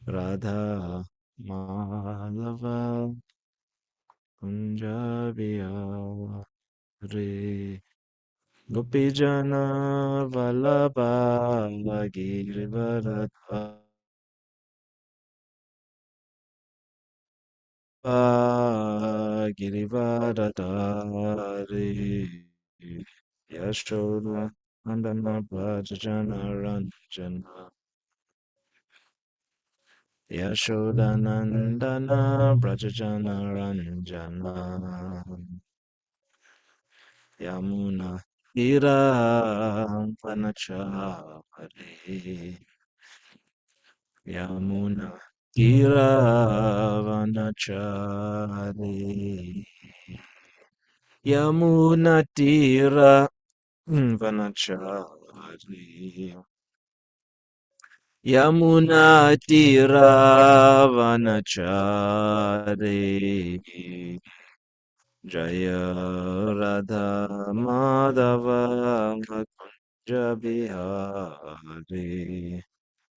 Radha Madhava Kunja Bihari Gopijana Vallabha Girivardhari Girivardhari Yashoda Nandana Brajajana Ranjana Yashodanandana Brajajana Ranjana Yamuna Ira Vanachari Yamuna Ira Vanachari Yamuna Tira Vanachari Yamuna Tira Vanachari Jaya Radha Madhava Kunja Bihari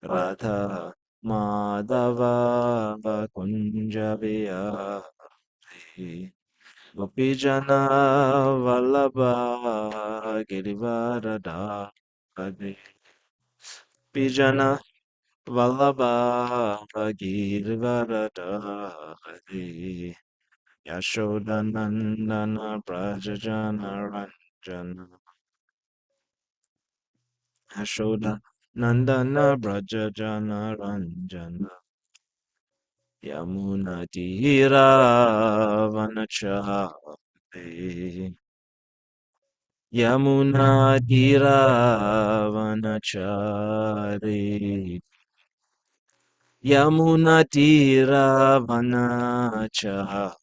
Radha Madhava Kunja Bihari Gopijana Vallabha Girivardhari Gopijana Vallabha Girivardhari Yashodanandana Brajajana Ranjana Yashoda Nandana Brajajana Ranjana Yamuna Tira Vanachari Yamuna Tira Vanachari Yamuna Tira Vanachari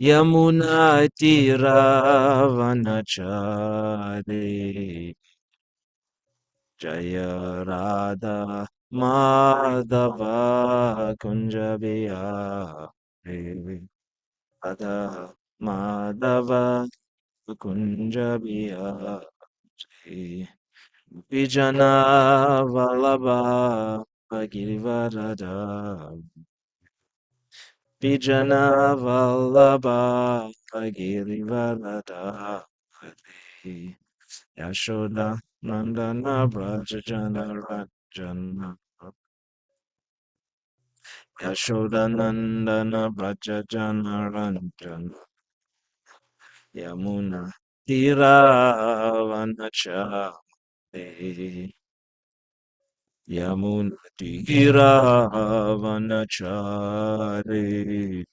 Yamuna Tira Vanachari Jaya Radha Madhava Kunja Bihari Radha Madhava Kunja Bihari Vijana Vallabha Girivardhari Vijana Vallabha Girivardhari Yashoda Nandana Brajajana Ranjana Yashoda Nandana Brajajana Ranjana Yamuna Tiravanachari Yamuna Tiravanachari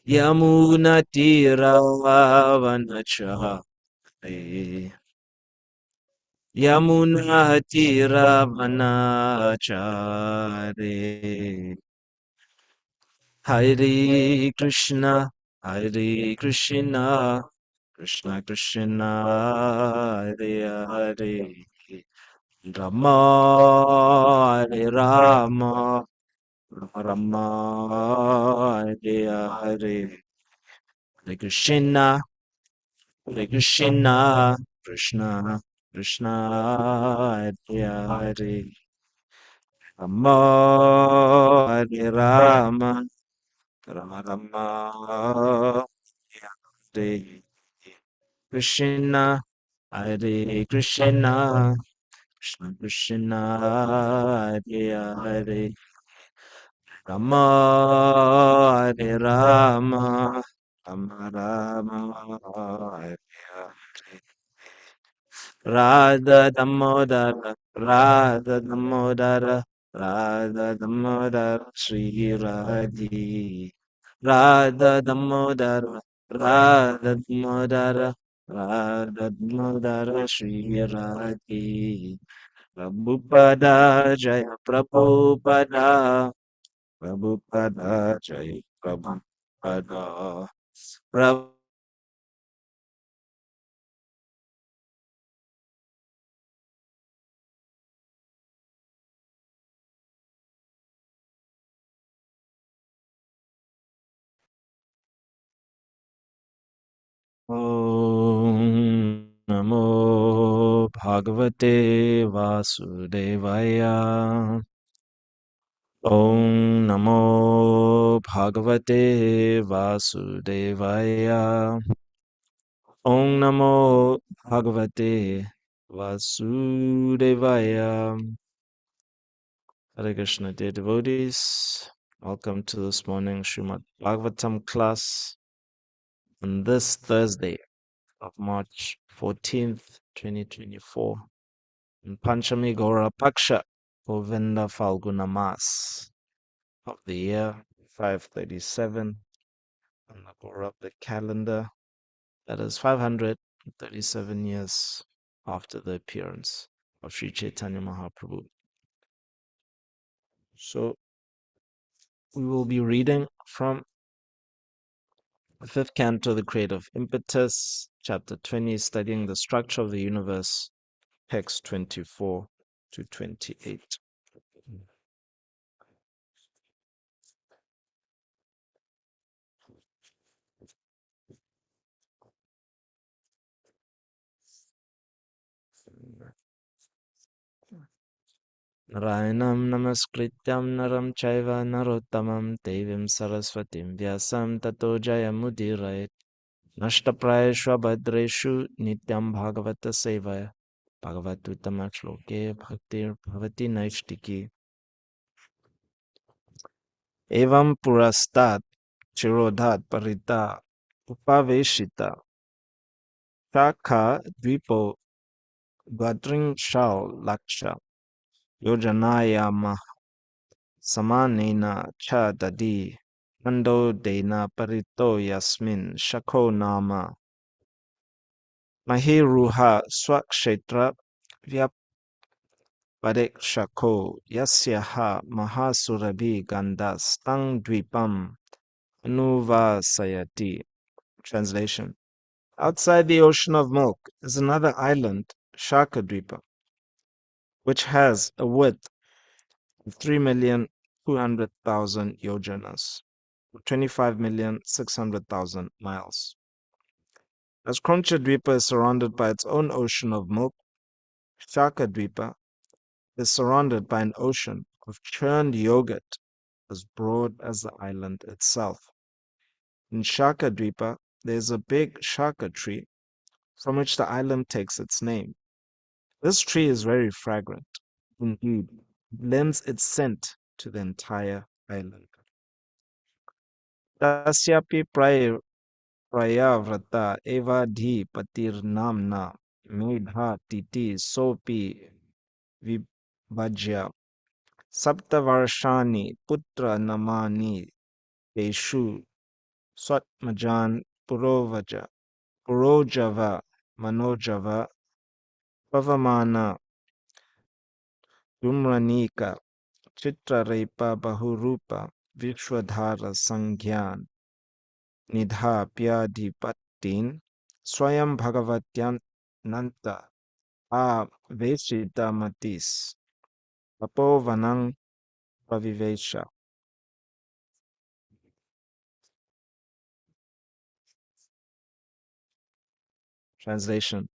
Yamuna Tiravanachari Yamuna Tiravanachari Hare Krishna, Hare Krishna, Krishna Krishna, Hare Hare, Rama Hare Rama, Rama Rama Hare Hare, Hare Krishna, Hare Krishna, Krishna Krishna, Hare Hare, Rama Hare Rama, Rama Rama Hare Krishna Hare Krishna Krishna Krishna Hare Hare Rama Hare Rama Rama Rama Hare Hare Radha Damodara Radha Damodara Radha Damodara Sri Radhi Radha Damodara Radha Damodara Radha Damodara Sri Radhi Prabhupada Jaya Prabhupada Prabhupada Jaya Prabhupada Prabhupada Om Namo Bhagavate Vasudevaya. Om Namo Bhagavate Vasudevaya. Om Namo Bhagavate Vasudevaya. Hare Krishna, dear devotees. Welcome to this morning Srimad Bhagavatam class on this Thursday of March 14th, 2024. In Panchami Gaura Paksha, Govinda Falguna Mas of the year 537 on the Gaurabda calendar. That is 537 years after the appearance of Sri Chaitanya Mahaprabhu. So we will be reading from the fifth canto, The Creative Impetus, chapter 20, studying the structure of the universe, text 24 to 28. Narayanam namaskrityam naram chaiva narottamam devim saraswatim vyasam tato jayamudirayet. Nashtaprayeshu bhadreshu nityam bhagavata sevaya bhagavatuttama shloke bhaktir bhavati naishtiki. Evam purastat chirodhat parita upaveshita shakha dvipo gadring shao laksha yojanayama samanena cha dadi nando dena parito yasmin shakho nama mahiruha swakshetra vyapare yasyaha mahasurabi gandas tang dvipam anuvasayati. Translation. Outside the ocean of milk is another island, Shakadvipa, which has a width of 3,200,000 yojanas, 25,600,000 miles. As Kronchadvipa is surrounded by its own ocean of milk, Shakadvipa is surrounded by an ocean of churned yogurt as broad as the island itself. In Shakadvipa, there is a big shaka tree from which the island takes its name. This tree is very fragrant. Indeed, it lends its scent to the entire island. Tasyapi prayavrata eva dhi patir namna medha titi sopi vibhajya saptavarshani putra namani teshu swatmajan purojava manojava pavamana Dumranika Chitrarepa Bahurupa Vishwadhara Sangyan Nidha Pyadhipatin Swayam Bhagavatyan Nanta A Veshita Matis Tapovanang Pavivesha. Translation.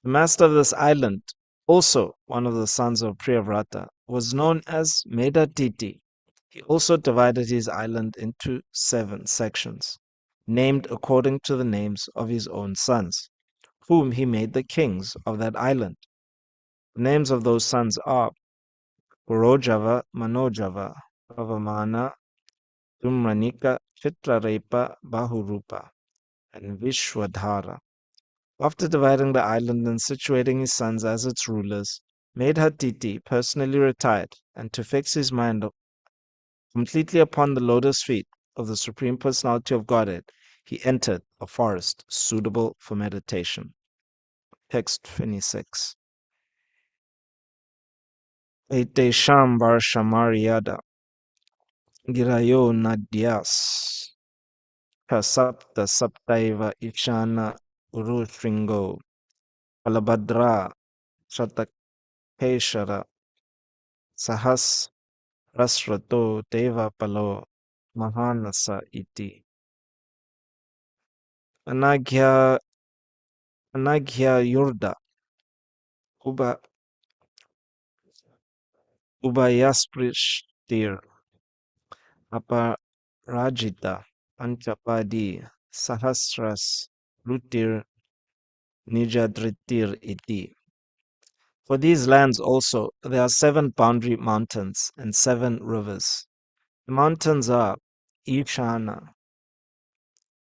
The master of this island, also one of the sons of Priyavrata, was known as Medatiti. He also divided his island into 7 sections, named according to the names of his own sons, whom he made the kings of that island. The names of those sons are Purojava, Manojava, Pavamana, Tumranika, Chitrarepa, Bahurupa, and Vishwadhara. After dividing the island and situating his sons as its rulers, Medhatiti personally retired, and to fix his mind completely upon the lotus feet of the Supreme Personality of Godhead, he entered a forest suitable for meditation. Text 26. Etesham Varshamariyada Girayo Nadyas Kasapta Saptaiva Ishana Urushringo Alabhadra Shatakeshara Sahas Rasrato Deva Palo Mahanasa iti. Anagya Yurda Uba Ubayasprishtir Aparajita Panchapadi Sahasras Rutir Nijadritir iti. For these lands also there are 7 boundary mountains and 7 rivers. The mountains are Ishana,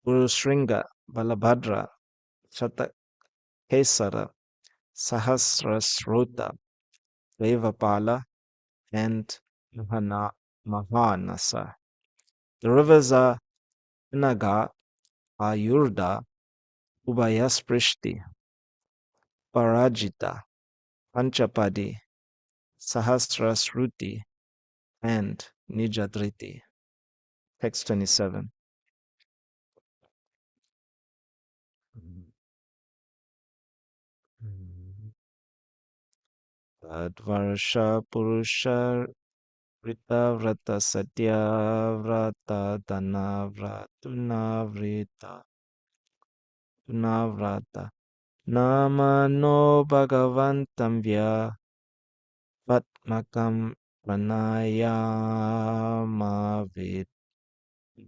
Urusringa, Balabhadra, Shatakesara, Sahasrasrota, Devapala, and Mahanasa. The rivers are Naga, Ayurda, Ubayasprishti, Parajita, Panchapadi, Sahasrasruti, and Nijadriti. Text 27. Tadvarsha Purusha Rita Vrata Satya Vrata Dana Vratuna Vrita Tunavrata Nama no Bhagavantam Vya Patmakam Pranayama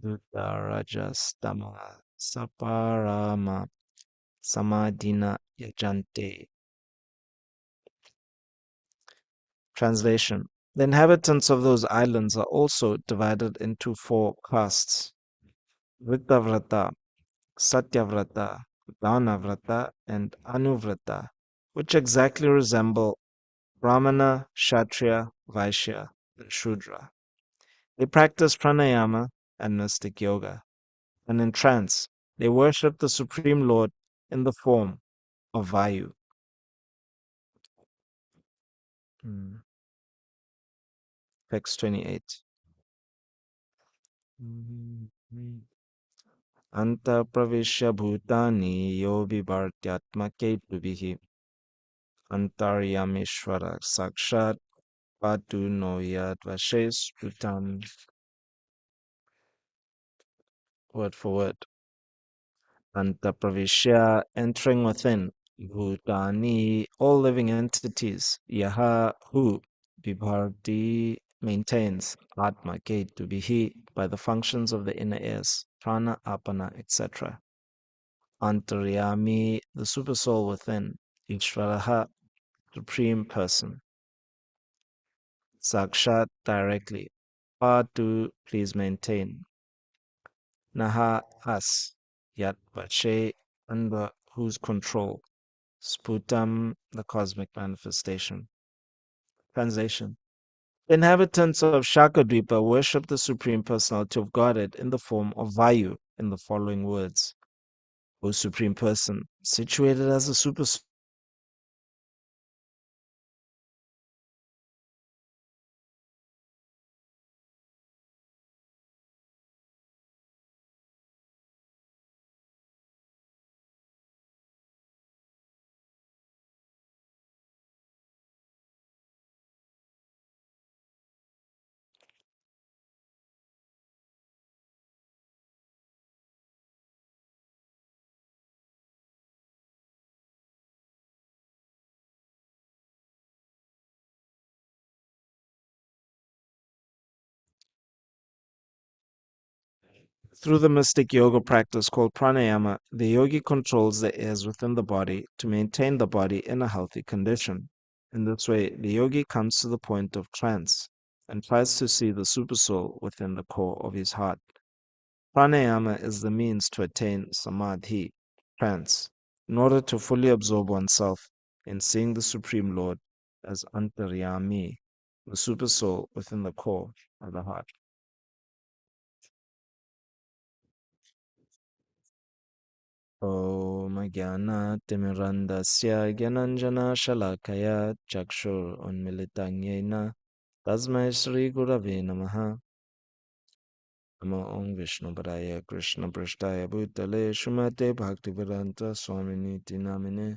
Vidutarajastama Saparama Samadhina Yajante. Translation. The inhabitants of those islands are also divided into 4 castes: Vritavrata, Satyavrata, Danavrata, and Anuvrata, which exactly resemble Brahmana, Kshatriya, Vaishya, and Shudra. They practice pranayama and mystic yoga, and in trance, they worship the Supreme Lord in the form of Vayu. Hmm. Text 28. Anta pravishya bhutani yo vibhartyatmaketubihi antaryameshwara sakshat patu no yad vashestutam. Word for word. Anta pravishya, entering within, bhutani, all living entities, yaha, who, vibharti, maintains, atma, to be he, by the functions of the inner ears, prana, apana, etc. Antaryami, the supersoul within, Ishvaraha, supreme person. Sakshat, directly. Patu, please maintain. Naha, us. Yat Vache, under whose control. Sputam, the cosmic manifestation. Translation. The inhabitants of Shakadvipa worship the Supreme Personality of Godhead in the form of Vayu in the following words. O Supreme Person, situated as a super Through the mystic yoga practice called pranayama, the yogi controls the airs within the body to maintain the body in a healthy condition. In this way, the yogi comes to the point of trance and tries to see the supersoul within the core of his heart. Pranayama is the means to attain samadhi, trance, in order to fully absorb oneself in seeing the Supreme Lord as Antaryami, the supersoul within the core of the heart. ॐ ज्ञानातिमिरन्दस्य ज्ञानञ्जनशलाकया चक्षुरुन्मिलितं तस्मै श्रीगुरवे नमः। नमो ॐ विष्णुपदाय कृष्णपृष्ठाय भूतले श्रीमते भक्तिवेदान्त स्वामिनीति नामिने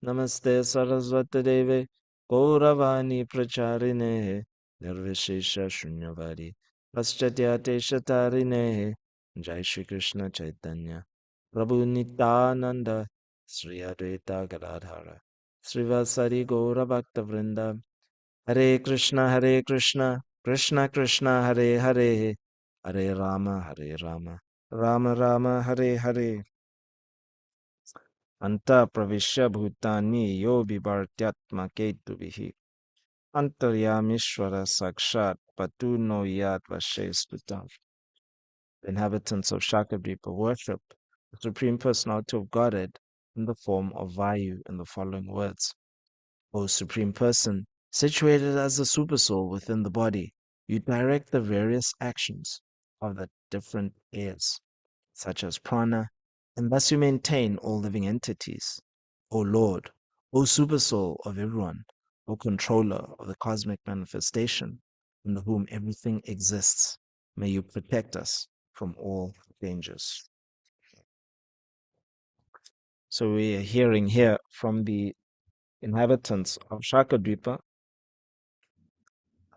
नमस्ते सरस्वतीदेवे गौरवाणी प्रचारिणे निर्विशेषशून्यवादी पश्चात्यादेशतारिणे जय श्री कृष्ण चैतन्य प्रभु Nityanand Shri Advaita Gadadhar Srivasari Gaura Bhakta Vrinda. Hare Krishna, Krishna Krishna, Hare Hare, Hare Rama, Rama Rama, Hare Hare. Anta Pravishya Bhutani Yo Bibartyatma Ketuvihi. Antaryamishvara Sakshat Patuno Yad Vashestutam. The inhabitants of Shakadvipa worship the Supreme Personality of Godhead in the form of Vayu in the following words. O Supreme Person, situated as the Supersoul within the body, you direct the various actions of the different airs, such as prana, and thus you maintain all living entities. O Lord, O Supersoul of everyone, O Controller of the cosmic manifestation, under whom everything exists, may you protect us from all dangers. So we are hearing here from the inhabitants of Shakadvipa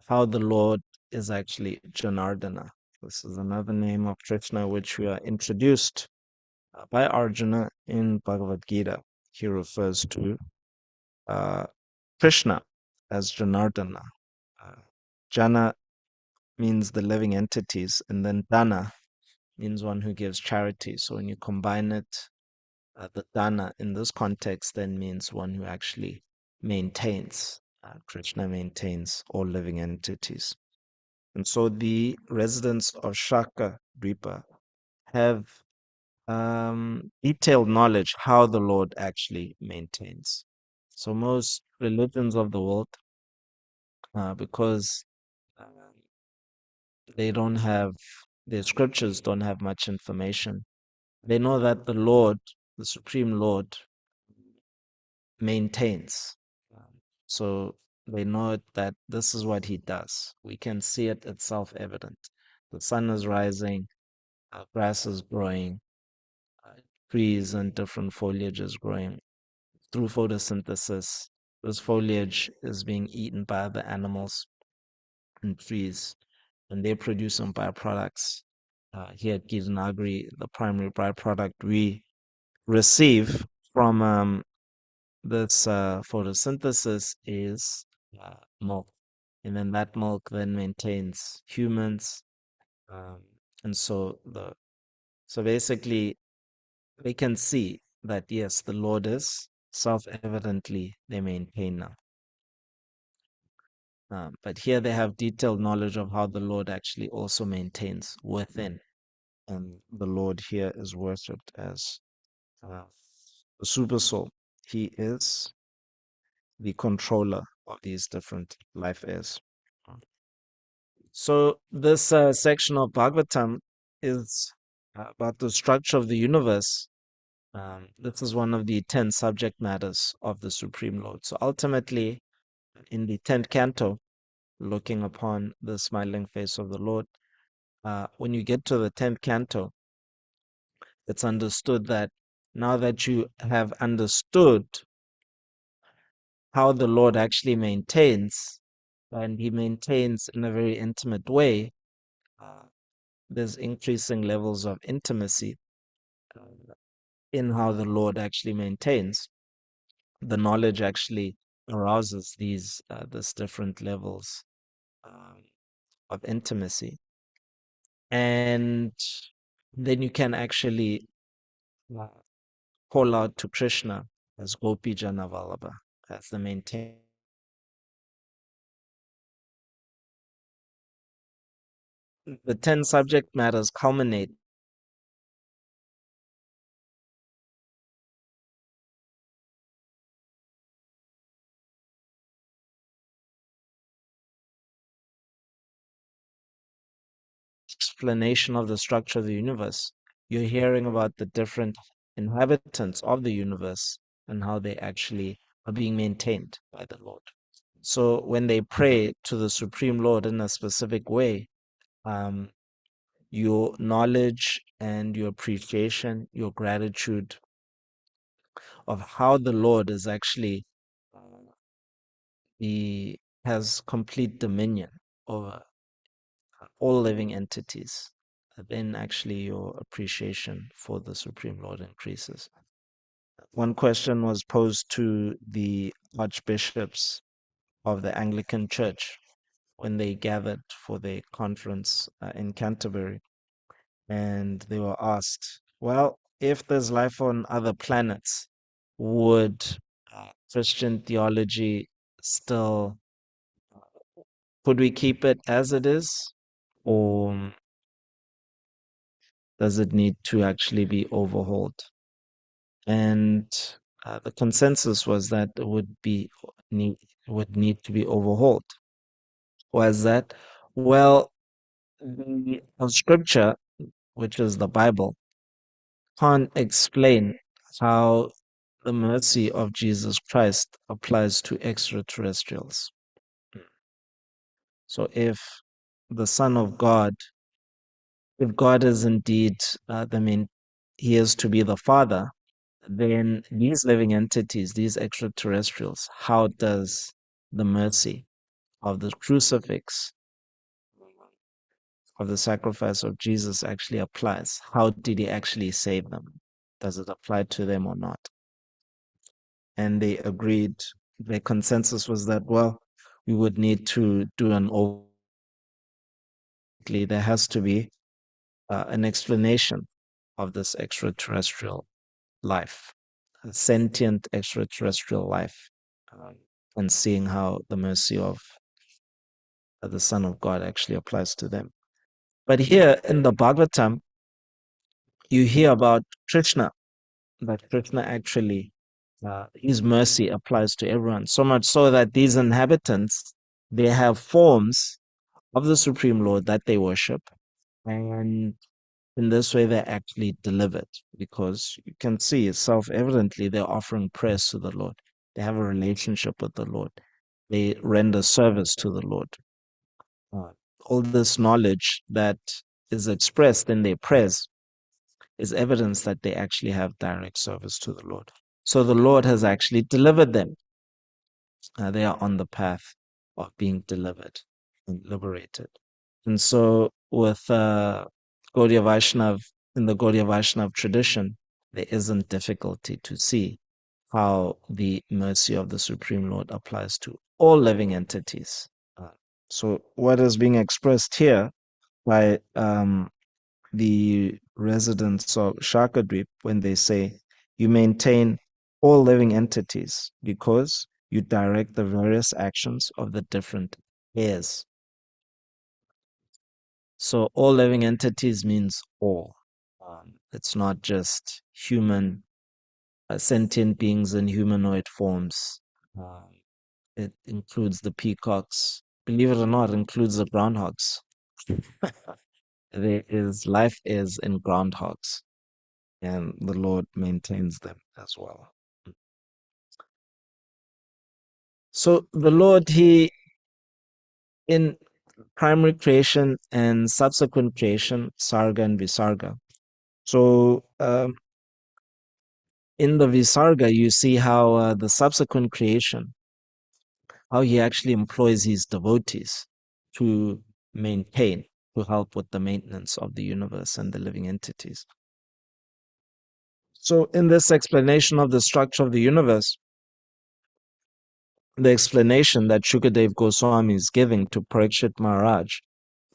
how the Lord is actually Janardana. This is another name of Krishna which we are introduced by Arjuna in Bhagavad Gita. He refers to uh, Krishna as Janardana. Uh, Jana means the living entities, and then Dana means one who gives charity. So when you combine it, the Dana in this context then means one who actually maintains. Krishna maintains all living entities. And so the residents of Shaka Dripa have detailed knowledge how the Lord actually maintains. So most religions of the world, because uh, they don't have, their scriptures don't have much information, they know that the Lord, the Supreme Lord, maintains. So they know that this is what he does. We can see it, it's self-evident. The sun is rising, grass is growing, uh, trees and different foliage is growing through photosynthesis. This foliage is being eaten by the animals and trees, and they produce some byproducts. Here at Gita Nagari, the primary byproduct we receive from this photosynthesis is milk, and then that milk then maintains humans, um, and so basically we can see that yes, the Lord is self-evidently the maintainer. But here they have detailed knowledge of how the Lord actually also maintains within, and the Lord here is worshipped as uh, the super soul. He is the controller of these different life airs. So this section of Bhagavatam is about the structure of the universe. This is one of the 10 subject matters of the Supreme Lord. So ultimately, in the 10th canto, looking upon the smiling face of the Lord, when you get to the 10th canto, it's understood that now that you have understood how the Lord actually maintains, and he maintains in a very intimate way, uh, there's increasing levels of intimacy in how the Lord actually maintains. The knowledge actually arouses this different levels um, of intimacy, and then you can actually uh, call out to Krishna as Gopi Jana Vallabha, as the maintainer. The 10 subject matters culminate explanation of the structure of the universe. You're hearing about the different inhabitants of the universe and how they actually are being maintained by the Lord. So when they pray to the Supreme Lord in a specific way, um, your knowledge and your appreciation, your gratitude of how the Lord is actually he has complete dominion over all living entities, then actually your appreciation for the Supreme Lord increases. one question was posed to the archbishops of the Anglican Church when they gathered for their conference in Canterbury. And they were asked, well, if there's life on other planets, would Christian theology still, could we keep it as it is? Or does it need to actually be overhauled? And the consensus was that it need would need to be overhauled. Was that, well, the scripture, which is the Bible, can't explain how the mercy of Jesus Christ applies to extraterrestrials. So if the Son of God, if God is indeed he is to be the Father, then these living entities, these extraterrestrials, how does the mercy of the crucifix, of the sacrifice of Jesus actually applies? How did he actually save them? Does it apply to them or not? And they agreed, their consensus was that, well, we would need to do there has to be an explanation of this extraterrestrial life, a sentient extraterrestrial life, um, and seeing how the mercy of the Son of God actually applies to them. But here in the Bhagavatam, you hear about Krishna, that Krishna actually, his mercy applies to everyone, so much so that these inhabitants, they have forms of the Supreme Lord that they worship. And in this way, they're actually delivered because you can see self evidently they're offering prayers to the Lord. They have a relationship with the Lord. They render service to the Lord. Uh, all this knowledge that is expressed in their prayers is evidence that they actually have direct service to the Lord. So the Lord has actually delivered them. They are on the path of being delivered and liberated. And so, with Gaudiya Vaishnav, in the Gaudiya Vaishnav tradition, there isn't difficulty to see how the mercy of the Supreme Lord applies to all living entities. Uh, so, what is being expressed here by the residents of Shakadweep when they say, you maintain all living entities because you direct the various actions of the different heirs. So all living entities means all. It's not just human, sentient beings in humanoid forms. Um, it includes the peacocks. Believe it or not, it includes the groundhogs. Life is in groundhogs, and the Lord maintains them as well. So the Lord, in primary creation and subsequent creation, Sarga and Visarga. So in the Visarga, you see how the subsequent creation, how he actually employs his devotees to maintain, to help with the maintenance of the universe and the living entities. So in this explanation of the structure of the universe, the explanation that Shukadev Goswami is giving to Parikshit Maharaj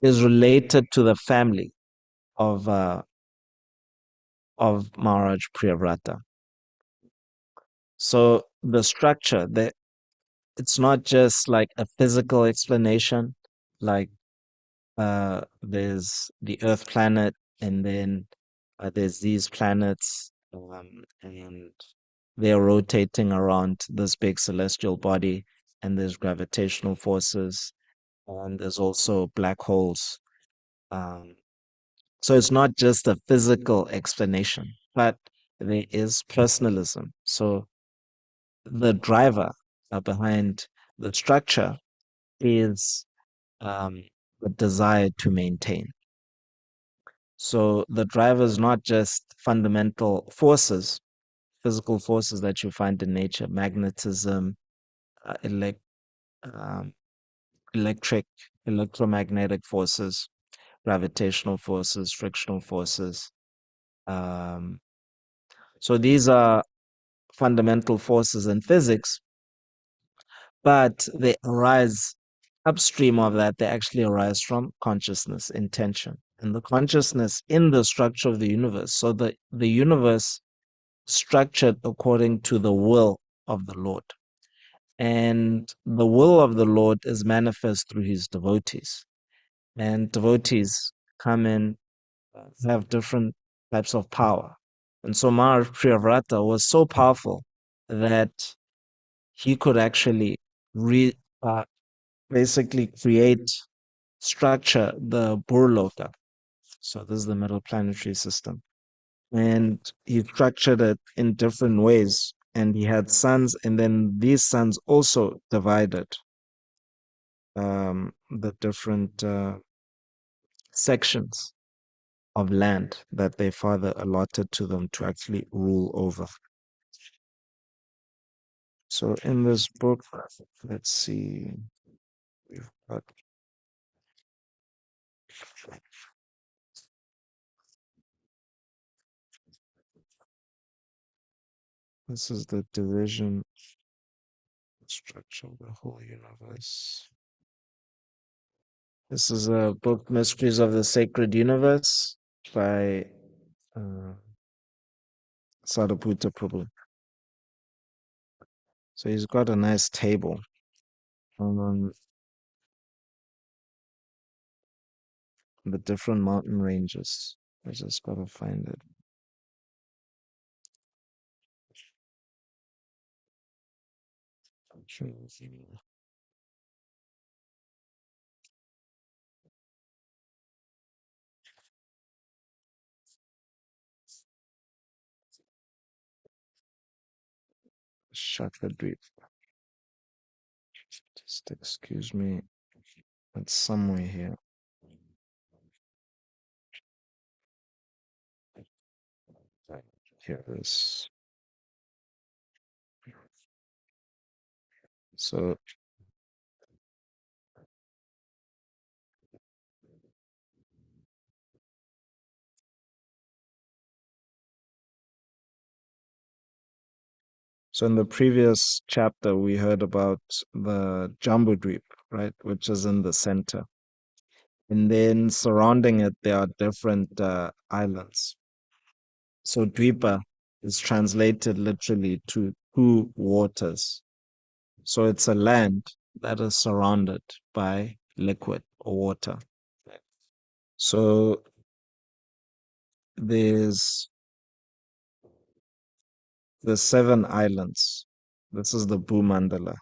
is related to the family of Maharaj Priyavrata. So the structure, it's not just like a physical explanation, like there's the Earth planet, and then there's these planets, and they're rotating around this big celestial body, and there's gravitational forces, and there's also black holes. Um, so it's not just a physical explanation, but there is personalism. So the driver behind the structure is um, the desire to maintain. So the driver is not just fundamental forces, physical forces that you find in nature, magnetism, elect, um, electric, electromagnetic forces, gravitational forces, frictional forces. Um, so these are fundamental forces in physics, but they arise upstream of that. They actually arise from consciousness, intention, and the consciousness in the structure of the universe. So the universe structured according to the will of the Lord. And the will of the Lord is manifest through his devotees. And devotees come in, have different types of power. And so Maharaj Priyavrata was so powerful that he could actually uh, basically create, structure the Burloka. So this is the middle planetary system. And he structured it in different ways. And he had sons, and then these sons also divided the different sections of land that their father allotted to them to actually rule over. So in this book, let's see, we've got this is the division structure of the whole universe. This is a book, Mysteries of the Sacred Universe, by uh, Sadhuputta Prabhu. So he's got a nice table on the different mountain ranges. I just gotta find it. Shakadweep. Just excuse me. It's somewhere here. Here it is. So So in the previous chapter, we heard about the Jambudweep, right, which is in the center. And then surrounding it, there are different islands. So Dweepa is translated literally to two waters. So it's a land that is surrounded by liquid or water. So there's the seven islands. This is the Bhumandala.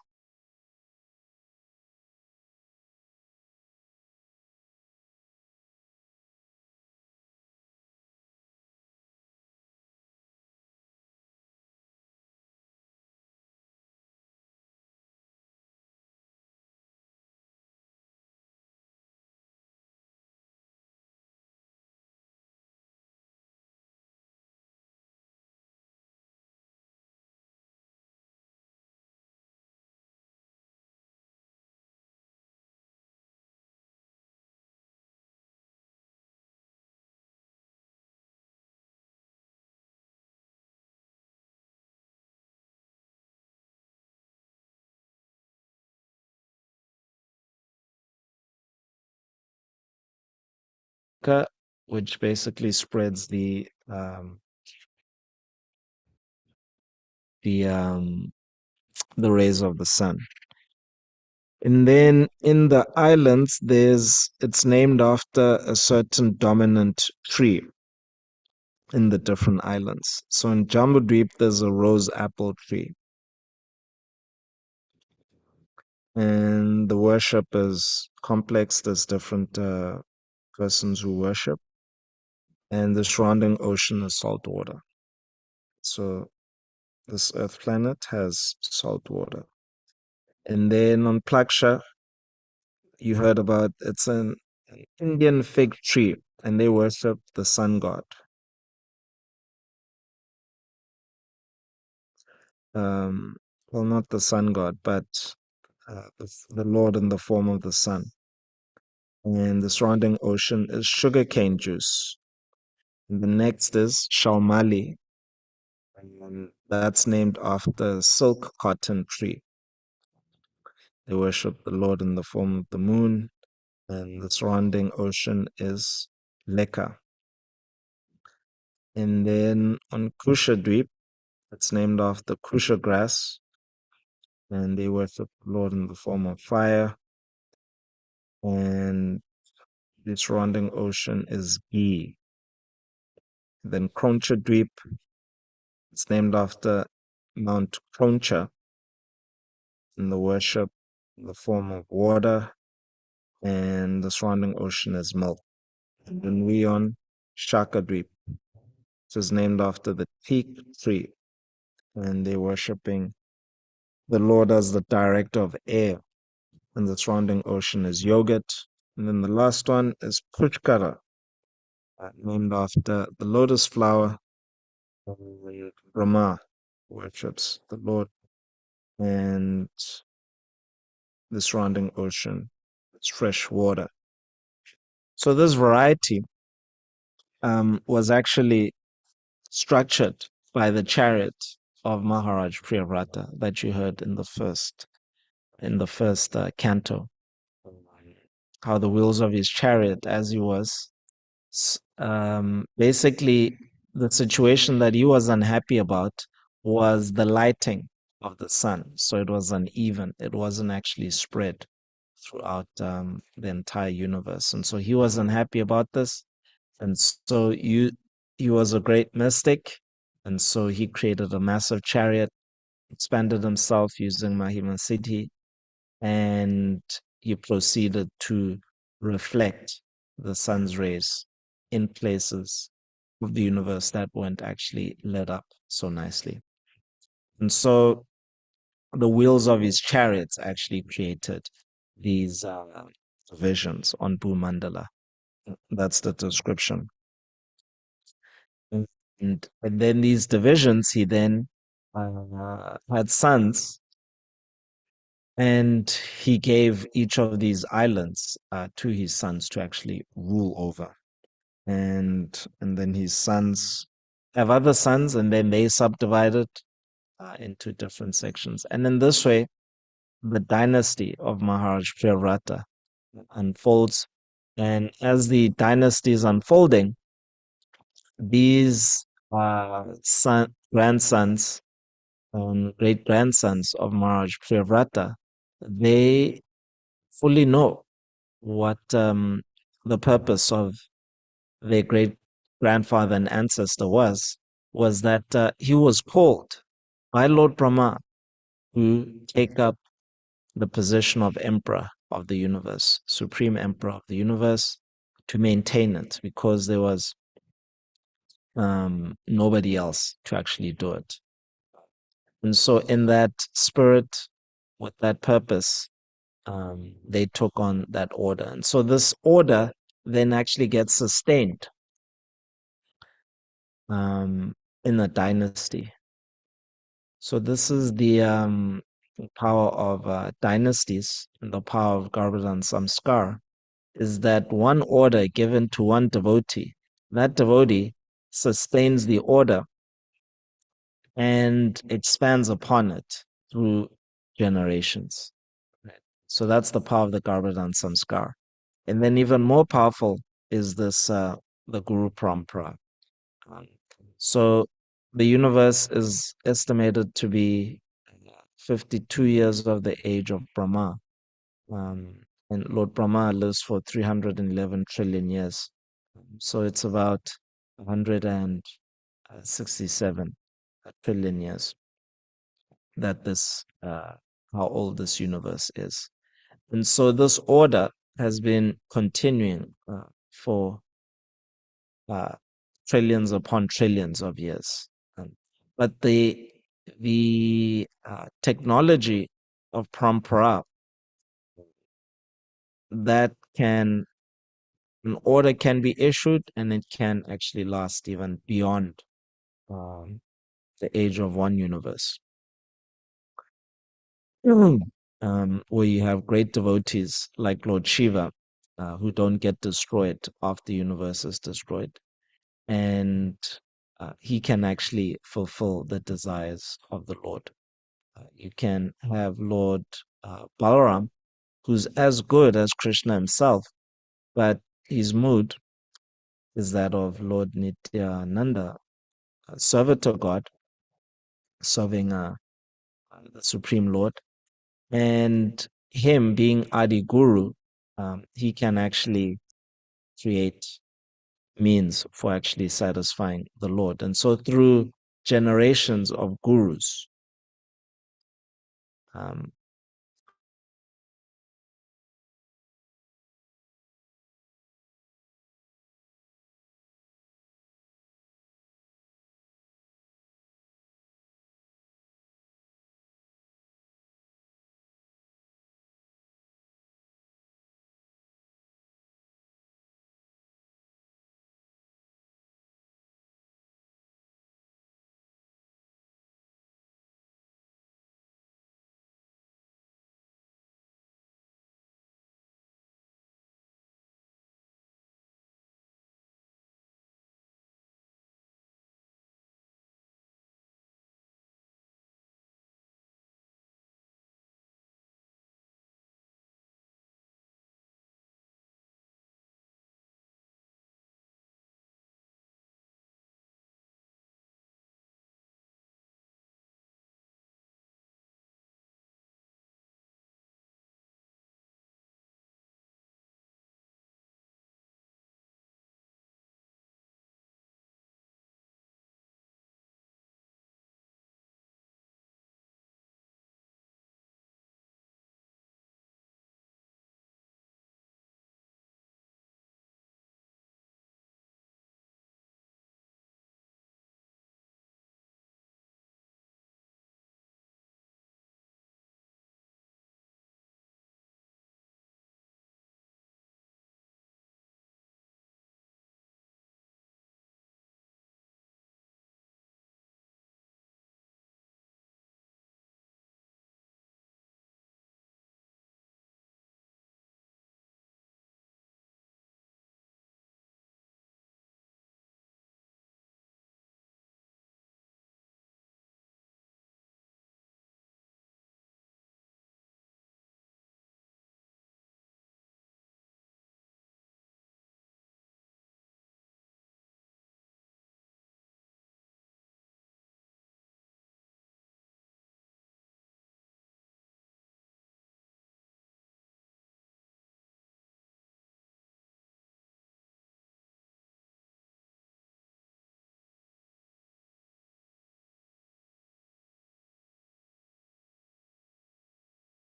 Which basically spreads the um, the rays of the sun. And then in the islands, it's named after a certain dominant tree in the different islands. So in Jambudweep, there's a rose apple tree, and the worship is complex. There's different persons who worship, and the surrounding ocean is salt water. So this Earth planet has salt water. And then on Plaksha, you heard about it's an Indian fig tree, and they worship the sun god. Well, not the sun god, but the Lord in the form of the sun. And the surrounding ocean is sugarcane juice. And the next is Shalmali. That's named after silk cotton tree. They worship the Lord in the form of the moon, and the surrounding ocean is Leka. And then on Kusha Dweep, it's named after Kusha grass, and they worship the Lord in the form of fire. And the surrounding ocean is Gi. Then Kroncha Dweep, it's named after Mount Kroncha, and the worship in the form of water, and the surrounding ocean is milk. And then we on Shaka Dweep, which is named after the teak tree, and they're worshipping the Lord as the director of air, and the surrounding ocean is yogurt. And then the last one is Puchkara, named after the lotus flower. And Brahma worships the Lord, and the surrounding ocean is fresh water. So this variety was actually structured by the chariot of Maharaj Priyavrata that you heard in the first canto. How the wheels of his chariot, as he was basically the situation that he was unhappy about was the lighting of the sun. So it was uneven. It wasn't actually spread throughout the entire universe. And so he was unhappy about this. And so he was a great mystic. And so he created a massive chariot, expanded himself using Mahima Siddhi, and he proceeded to reflect the sun's rays in places of the universe that weren't actually lit up so nicely. And so the wheels of his chariots actually created these visions on Bhumandala. That's the description. And then these divisions, he then had sons, and he gave each of these islands to his sons to actually rule over. And then his sons have other sons, and then they subdivided into different sections. And in this way, the dynasty of Maharaj Priyavrata unfolds. And as the dynasty is unfolding, these grandsons and great grandsons of Maharaj Priyavrata, they fully know what the purpose of their great grandfather and ancestor was that he was called by Lord Brahma to take up the position of emperor of the universe, supreme emperor of the universe, to maintain it because there was nobody else to actually do it. And so, in that spirit, with that purpose, they took on that order. And so, this order then actually gets sustained in a dynasty. So, this is the power of dynasties and the power of Garbhadan Samskar, is that one order given to one devotee, that devotee sustains the order and expands upon it through generations. Right. So that's the power of the Garbhadan Samskar. And then even more powerful is this the Guru Parampara. Um, so the universe is estimated to be 52 years of the age of Brahma. And Lord Brahma lives for 311 trillion years. So it's about 167 trillion years that how old this universe is. And so this order has been continuing for uh, trillions upon trillions of years. But the technology of Parampara, that can an order can be issued and it can actually last even beyond um, the age of one universe. Where you have great devotees like Lord Shiva, who don't get destroyed after the universe is destroyed. And he can actually fulfill the desires of the Lord. You can have Lord Balaram, who's as good as Krishna himself, but his mood is that of Lord Nityananda, a servant to God, serving the Supreme Lord. And him being Adi Guru, he can actually create means for actually satisfying the Lord. And so through generations of gurus,